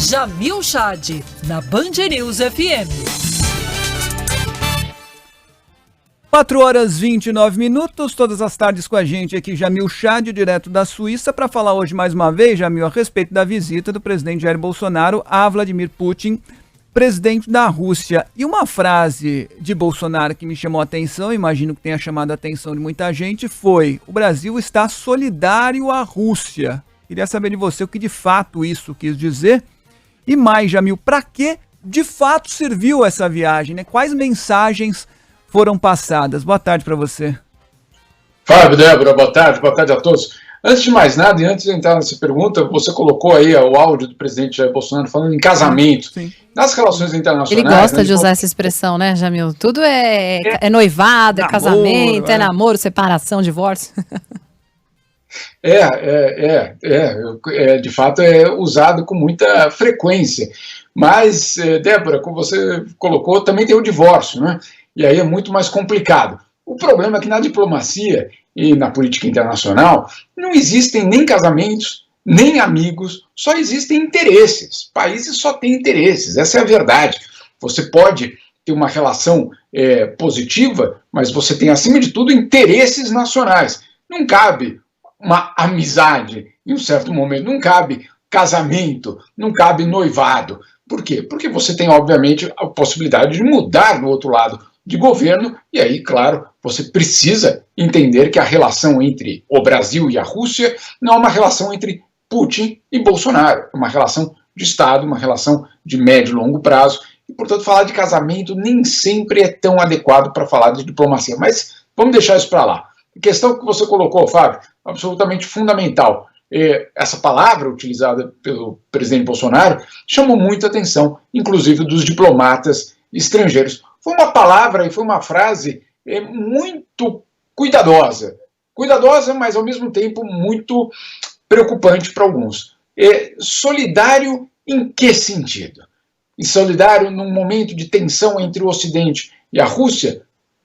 Jamil Chad, na Band News FM. 4h29, todas as tardes com a gente aqui, Jamil Chad, direto da Suíça, para falar hoje mais uma vez, Jamil, a respeito da visita do presidente Jair Bolsonaro a Vladimir Putin, presidente da Rússia. E uma frase de Bolsonaro que me chamou a atenção, imagino que tenha chamado a atenção de muita gente, foi: o Brasil está solidário à Rússia. Queria saber de você o que de fato isso quis dizer. E mais, Jamil, para que de fato serviu essa viagem, né? Quais mensagens foram passadas? Boa tarde para você. Fábio, Débora, boa tarde a todos. Antes de mais nada, e antes de entrar nessa pergunta, você colocou aí o áudio do presidente Jair Bolsonaro falando em casamento. Sim. Nas relações internacionais... Ele gosta de usar essa expressão, né, Jamil? Tudo é noivado, é namoro, casamento, é namoro, separação, divórcio. De fato é usado com muita frequência. Mas, Débora, como você colocou, também tem o divórcio, né? E aí é muito mais complicado. O problema é que na diplomacia e na política internacional não existem nem casamentos, nem amigos, só existem interesses. Países só têm interesses, essa é a verdade. Você pode ter uma relação positiva, mas você tem, acima de tudo, interesses nacionais. Não cabe uma amizade em um certo momento, não cabe casamento, não cabe noivado. Por quê? Porque você tem, obviamente, a possibilidade de mudar do outro lado de governo, e aí, claro, você precisa entender que a relação entre o Brasil e a Rússia não é uma relação entre Putin e Bolsonaro, é uma relação de Estado, uma relação de médio e longo prazo, e, portanto, falar de casamento nem sempre é tão adequado para falar de diplomacia, mas vamos deixar isso para lá. A questão que você colocou, Fábio, absolutamente fundamental. Essa palavra utilizada pelo presidente Bolsonaro chamou muita atenção, inclusive dos diplomatas estrangeiros. Foi uma palavra e foi uma frase muito cuidadosa. Cuidadosa, mas ao mesmo tempo muito preocupante para alguns. Solidário em que sentido? E solidário num momento de tensão entre o Ocidente e a Rússia?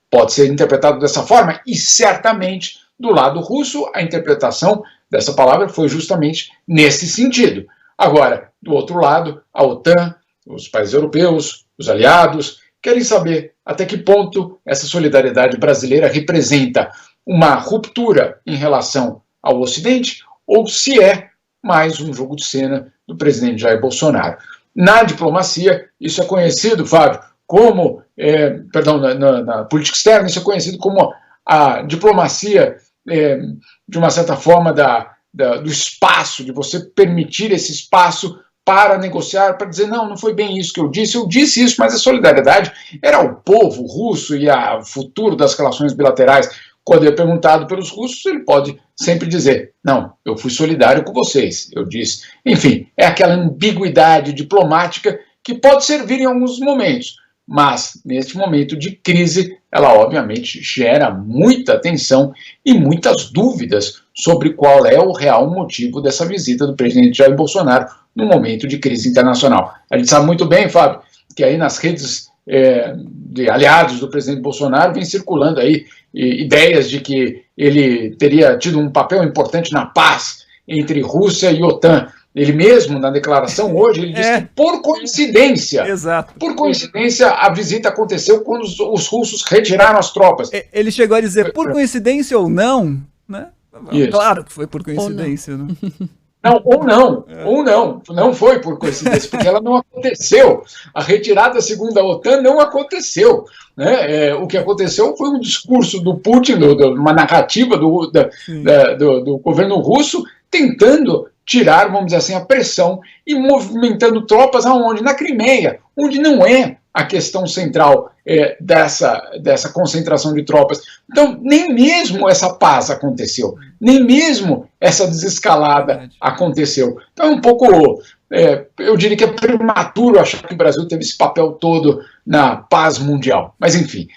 Pode ser interpretado dessa forma, e certamente do lado russo a interpretação dessa palavra foi justamente nesse sentido. Agora, do outro lado, a OTAN, os países europeus, os aliados, querem saber até que ponto essa solidariedade brasileira representa uma ruptura em relação ao Ocidente ou se é mais um jogo de cena do presidente Jair Bolsonaro. Na diplomacia, isso é conhecido, Fábio, como, na política externa, isso é conhecido como a diplomacia, de uma certa forma, do espaço, de você permitir esse espaço para negociar, para dizer, não foi bem isso que eu disse isso, mas a solidariedade era o povo russo e o futuro das relações bilaterais. Quando é perguntado pelos russos, ele pode sempre dizer, não, eu fui solidário com vocês, eu disse. Enfim, é aquela ambiguidade diplomática que pode servir em alguns momentos, mas neste momento de crise, ela obviamente gera muita tensão e muitas dúvidas sobre qual é o real motivo dessa visita do presidente Jair Bolsonaro no momento de crise internacional. A gente sabe muito bem, Fábio, que aí nas redes de aliados do presidente Bolsonaro vem circulando aí ideias de que ele teria tido um papel importante na paz entre Rússia e OTAN. Ele mesmo, na declaração hoje, ele disse que por coincidência, a visita aconteceu quando os russos retiraram as tropas. Ele chegou a dizer, por coincidência ou não, né? Isso. Claro que foi por coincidência, né? Não foi por coincidência, porque ela não aconteceu. A retirada da segunda OTAN não aconteceu. Né? O que aconteceu foi um discurso do Putin, uma narrativa do governo russo, tentando tirar, vamos dizer assim, a pressão e movimentando tropas aonde? Na Crimeia, onde não é a questão central dessa concentração de tropas. Então, nem mesmo essa paz aconteceu, nem mesmo essa desescalada aconteceu. Então, é um pouco, eu diria que é prematuro achar que o Brasil teve esse papel todo na paz mundial. Mas, enfim,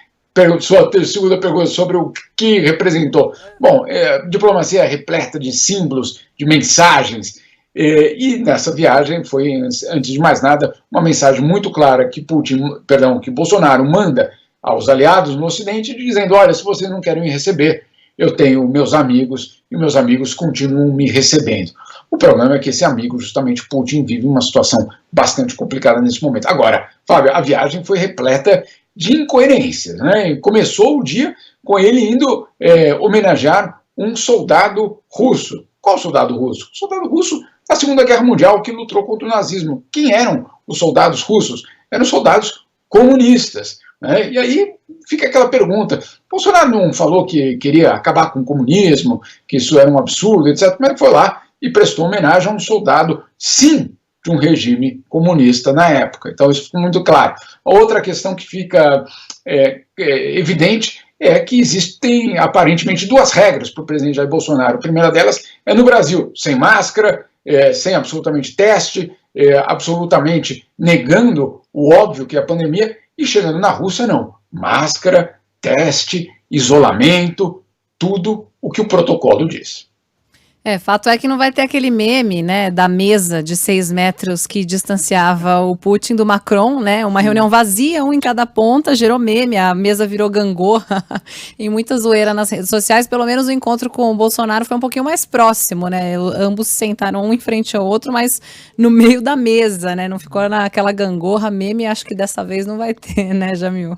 sua segunda pergunta sobre o que representou. Bom, diplomacia é repleta de símbolos, de mensagens, e nessa viagem foi, antes de mais nada, uma mensagem muito clara que Bolsonaro manda aos aliados no Ocidente, dizendo, olha, se vocês não querem me receber, eu tenho meus amigos e meus amigos continuam me recebendo. O problema é que esse amigo, justamente Putin, vive uma situação bastante complicada nesse momento. Agora, Fábio, a viagem foi repleta de incoerências, né? Começou o dia com ele indo homenagear um soldado russo. Qual soldado russo? O soldado russo da Segunda Guerra Mundial que lutou contra o nazismo. Quem eram os soldados russos? Eram soldados comunistas, né? E aí fica aquela pergunta, Bolsonaro não falou que queria acabar com o comunismo, que isso era um absurdo, etc. Como é que foi lá e prestou homenagem a um soldado, sim, de um regime comunista na época? Então isso ficou muito claro. A outra questão que fica evidente é que existem aparentemente duas regras para o presidente Jair Bolsonaro. A primeira delas é no Brasil, sem máscara, sem absolutamente teste, absolutamente negando o óbvio que é a pandemia, e chegando na Rússia não. Máscara, teste, isolamento, tudo o que o protocolo diz. Fato é que não vai ter aquele meme, né, da mesa de 6 metros que distanciava o Putin do Macron, né, uma reunião vazia, um em cada ponta, gerou meme, a mesa virou gangorra e muita zoeira nas redes sociais. Pelo menos o encontro com o Bolsonaro foi um pouquinho mais próximo, né, ambos sentaram um em frente ao outro, mas no meio da mesa, né, não ficou naquela gangorra, meme, acho que dessa vez não vai ter, né, Jamil?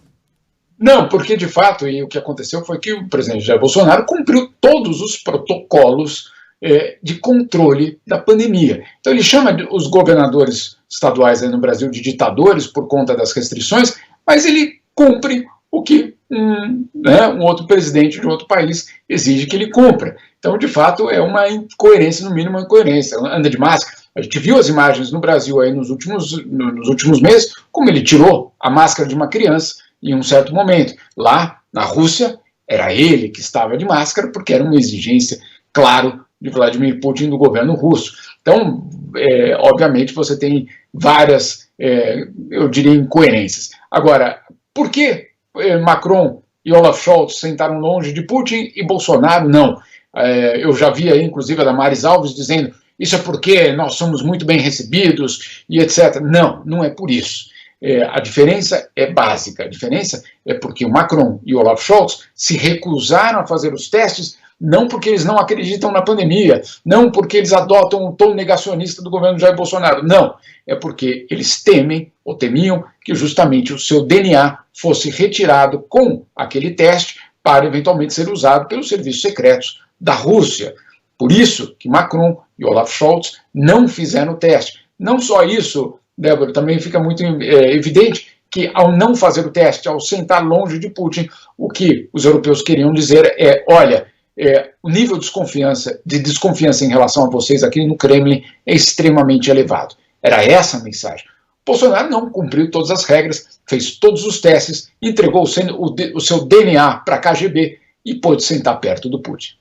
Não, porque de fato, e o que aconteceu foi que o presidente Jair Bolsonaro cumpriu todos os protocolos de controle da pandemia. Então ele chama os governadores estaduais aí no Brasil de ditadores por conta das restrições, mas ele cumpre o que um outro presidente de outro país exige que ele cumpra. Então, de fato, é uma incoerência, no mínimo uma incoerência. Anda de máscara. A gente viu as imagens no Brasil aí nos últimos meses, como ele tirou a máscara de uma criança em um certo momento. Lá, na Rússia, era ele que estava de máscara, porque era uma exigência, claro, de Vladimir Putin do governo russo. Então, obviamente, você tem várias, eu diria, incoerências. Agora, por que Macron e Olaf Scholz sentaram longe de Putin e Bolsonaro não? Eu já vi aí, inclusive, a Damares Alves dizendo isso é porque nós somos muito bem recebidos e etc. Não, não é por isso. A diferença é básica. A diferença é porque o Macron e o Olaf Scholz se recusaram a fazer os testes, não porque eles não acreditam na pandemia, não porque eles adotam um tom negacionista do governo Jair Bolsonaro, não. É porque eles temem, ou temiam, que justamente o seu DNA fosse retirado com aquele teste para eventualmente ser usado pelos serviços secretos da Rússia. Por isso que Macron e Olaf Scholz não fizeram o teste. Não só isso, Débora, também fica muito evidente que ao não fazer o teste, ao sentar longe de Putin, o que os europeus queriam dizer é, olha, o nível de desconfiança em relação a vocês aqui no Kremlin é extremamente elevado. Era essa a mensagem. Bolsonaro não cumpriu todas as regras, fez todos os testes, entregou o seu DNA para a KGB e pôde sentar perto do Putin.